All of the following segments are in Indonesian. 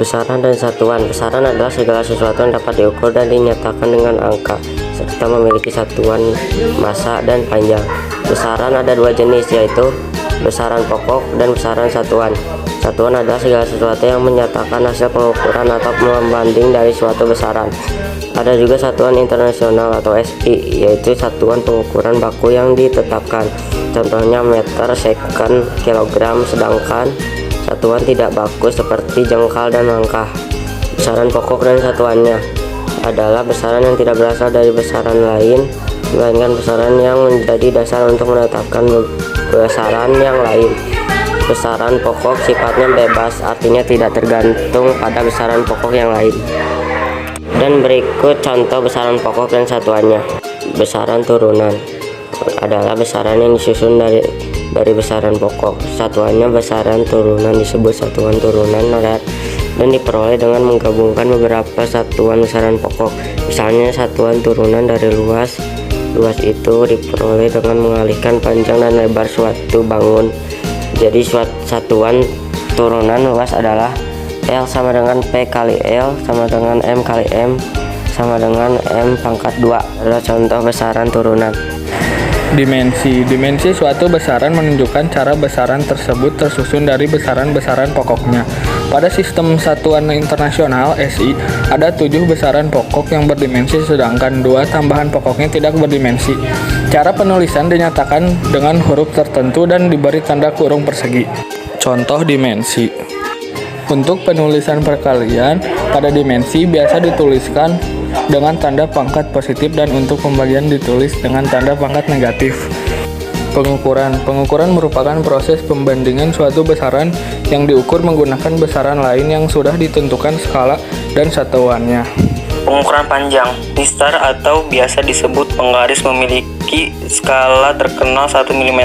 Besaran dan satuan. Besaran adalah segala sesuatu yang dapat diukur dan dinyatakan dengan angka, serta memiliki satuan massa dan panjang. Besaran ada dua jenis, yaitu besaran pokok dan besaran satuan. Satuan adalah segala sesuatu yang menyatakan hasil pengukuran atau pembanding dari suatu besaran. Ada juga satuan internasional atau SI, yaitu satuan pengukuran baku yang ditetapkan. Contohnya meter, second, kilogram, sedangkan satuan tidak baku seperti jengkal dan langkah. Besaran pokok dan satuannya adalah besaran yang tidak berasal dari besaran lain, melainkan besaran yang menjadi dasar untuk menetapkan besaran yang lain. Besaran pokok sifatnya bebas, artinya tidak tergantung pada besaran pokok yang lain. Dan berikut contoh besaran pokok dan satuannya. Besaran turunan adalah besaran yang disusun dari besaran pokok. Satuannya besaran turunan disebut satuan turunan dan diperoleh dengan menggabungkan beberapa satuan besaran pokok. Misalnya satuan turunan dari luas. Luas itu diperoleh dengan mengalihkan panjang dan lebar suatu bangun. Jadi satuan turunan luas adalah L sama dengan P kali L sama dengan M kali M sama dengan M pangkat 2 adalah contoh besaran turunan. Dimensi. Dimensi suatu besaran menunjukkan cara besaran tersebut tersusun dari besaran-besaran pokoknya. Pada sistem satuan internasional SI, ada 7 besaran pokok yang berdimensi sedangkan 2 tambahan pokoknya tidak berdimensi. Cara penulisan dinyatakan dengan huruf tertentu dan diberi tanda kurung persegi. Contoh dimensi. Untuk penulisan perkalian pada dimensi biasa dituliskan dengan tanda pangkat positif dan untuk pembagian ditulis dengan tanda pangkat negatif. Pengukuran. Pengukuran merupakan proses pembandingan suatu besaran yang diukur menggunakan besaran lain yang sudah ditentukan skala dan satuannya. Pengukuran panjang. Mistar atau biasa disebut penggaris memiliki skala terkenal 1 mm,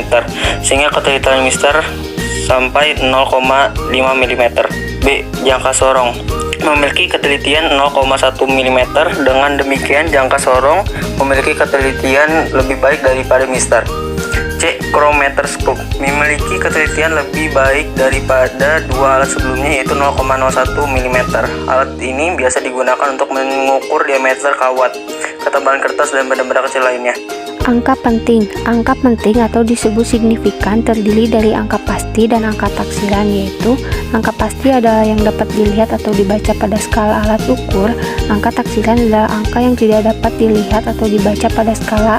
sehingga ketelitian mistar sampai 0,5 mm. B. Jangka sorong memiliki ketelitian 0,1 mm. Dengan demikian jangka sorong memiliki ketelitian lebih baik daripada mistar. C. Chromatoscope memiliki ketelitian lebih baik daripada dua alat sebelumnya, yaitu 0,01 mm. Alat ini biasa digunakan untuk mengukur diameter kawat, ketebalan kertas, dan benda-benda kecil lainnya. Angka penting. Angka penting atau disebut signifikan terdiri dari angka pasti dan angka taksiran, yaitu angka pasti adalah yang dapat dilihat atau dibaca pada skala alat ukur. Angka taksiran adalah angka yang tidak dapat dilihat atau dibaca pada skala.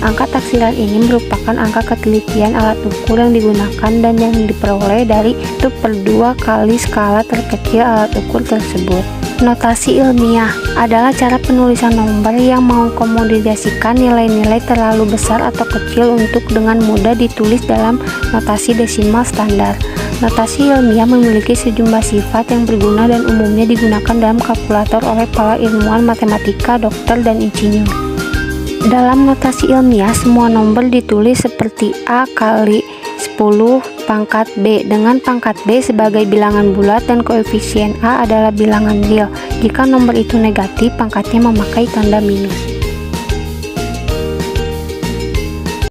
Angka taksiran ini merupakan angka ketelitian alat ukur yang digunakan dan yang diperoleh dari 1/2 kali skala terkecil alat ukur tersebut. Notasi ilmiah adalah cara penulisan nomor yang mengakomodasikan nilai-nilai terlalu besar atau kecil untuk dengan mudah ditulis dalam notasi desimal standar. Notasi ilmiah memiliki sejumlah sifat yang berguna dan umumnya digunakan dalam kalkulator oleh para ilmuwan matematika, dokter, dan insinyur. Dalam notasi ilmiah, semua nomor ditulis seperti A kali 10 pangkat B dengan pangkat B sebagai bilangan bulat dan koefisien A adalah bilangan real. Jika nomor itu negatif, pangkatnya memakai tanda minus.